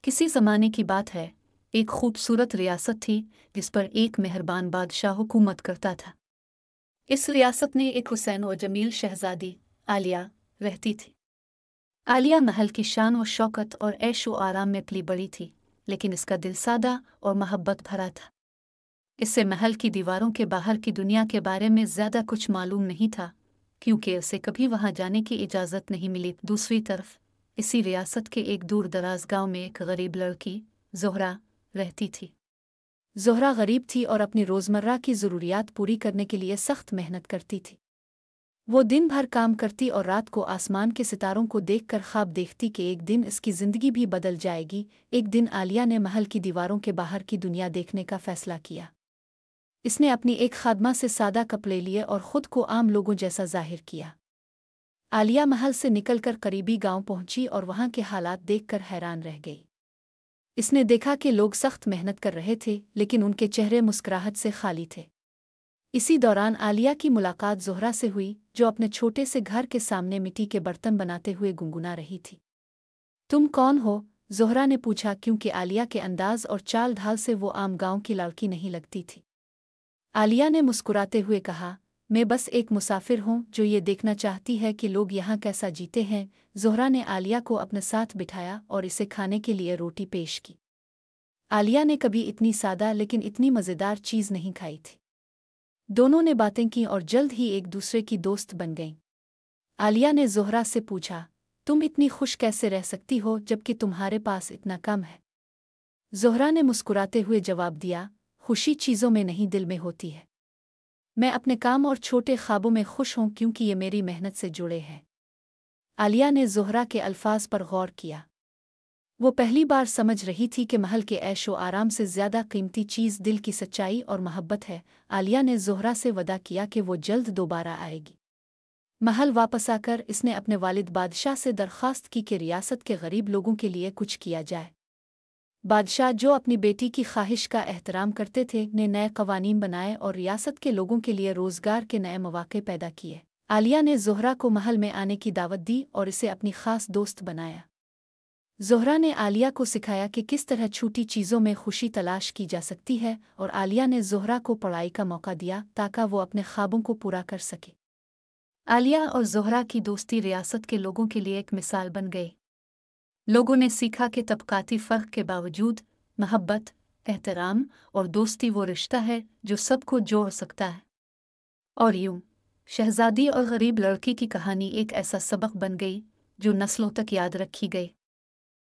किसी ज़माने की बात है, एक खूबसूरत रियासत थी जिस पर एक मेहरबान बादशाह हुकूमत करता था। इस रियासत में एक हुसैन और जमील शहजादी आलिया रहती थी। आलिया महल की शान और शौकत और ऐश व आराम में पली बड़ी थी, लेकिन इसका दिल सादा और मोहब्बत भरा था। इससे महल की दीवारों के बाहर की दुनिया के बारे में ज़्यादा कुछ मालूम नहीं था, क्योंकि उसे कभी वहां जाने की इजाज़त नहीं मिली। दूसरी तरफ इसी रियासत के एक दूर दराज गांव में एक गरीब लड़की ज़ोहरा रहती थी। ज़ोहरा गरीब थी और अपनी रोज़मर्रा की ज़रूरियात पूरी करने के लिए सख्त मेहनत करती थी। वो दिन भर काम करती और रात को आसमान के सितारों को देखकर ख्वाब देखती कि एक दिन इसकी ज़िंदगी भी बदल जाएगी। एक दिन आलिया ने महल की दीवारों के बाहर की दुनिया देखने का फ़ैसला किया। इसने अपनी एक खादमा से सादा कपड़े लिए और ख़ुद को आम लोगों जैसा जाहिर किया। आलिया महल से निकलकर करीबी गांव पहुंची और वहां के हालात देखकर हैरान रह गई। इसने देखा कि लोग सख्त मेहनत कर रहे थे, लेकिन उनके चेहरे मुस्कुराहट से खाली थे। इसी दौरान आलिया की मुलाकात ज़ोहरा से हुई, जो अपने छोटे से घर के सामने मिट्टी के बर्तन बनाते हुए गुनगुना रही थी। तुम कौन हो? ज़ोहरा ने पूछा, क्योंकि आलिया के अंदाज और चाल ढाल से वो आम गांव की लड़की नहीं लगती थी। आलिया ने मुस्कुराते हुए कहा, मैं बस एक मुसाफिर हूँ जो ये देखना चाहती है कि लोग यहाँ कैसा जीते हैं। ज़ोहरा ने आलिया को अपने साथ बिठाया और इसे खाने के लिए रोटी पेश की। आलिया ने कभी इतनी सादा लेकिन इतनी मज़ेदार चीज़ नहीं खाई थी। दोनों ने बातें की और जल्द ही एक दूसरे की दोस्त बन गईं। आलिया ने ज़ोहरा से पूछा, तुम इतनी खुश कैसे रह सकती हो जबकि तुम्हारे पास इतना कम है? ज़ोहरा ने मुस्कुराते हुए जवाब दिया, खुशी चीज़ों में नहीं, दिल में होती है। मैं अपने काम और छोटे ख्वाबों में खुश हूँ क्योंकि ये मेरी मेहनत से जुड़े हैं। आलिया ने ज़ोहरा के अल्फाज पर गौर किया। वो पहली बार समझ रही थी कि महल के ऐशो आराम से ज़्यादा कीमती चीज़ दिल की सच्चाई और मोहब्बत है। आलिया ने ज़ोहरा से वदा किया कि वो जल्द दोबारा आएगी। महल वापस आकर इसने अपने वालिद बादशाह से दरख्वास्त की कि रियासत के गरीब लोगों के लिए कुछ किया जाए। बादशाह, जो अपनी बेटी की ख्वाहिश का एहतराम करते थे, ने नए कवानीन बनाए और रियासत के लोगों के लिए रोज़गार के नए मौक़े पैदा किए। आलिया ने ज़ोहरा को महल में आने की दावत दी और इसे अपनी ख़ास दोस्त बनाया। ज़ोहरा ने आलिया को सिखाया कि किस तरह छोटी चीज़ों में खुशी तलाश की जा सकती है, और आलिया ने ज़ोहरा को पढ़ाई का मौका दिया ताकि वो अपने ख्वाबों को पूरा कर सके। आलिया और ज़ोहरा की दोस्ती रियासत के लोगों के लिए एक मिसाल बन गई। लोगों ने सीखा कि तबकाती फ़र्क के बावजूद मोहब्बत, एहतराम और दोस्ती वो रिश्ता है जो सबको जोड़ सकता है। और यूं शहजादी और गरीब लड़की की कहानी एक ऐसा सबक बन गई जो नस्लों तक याद रखी गई।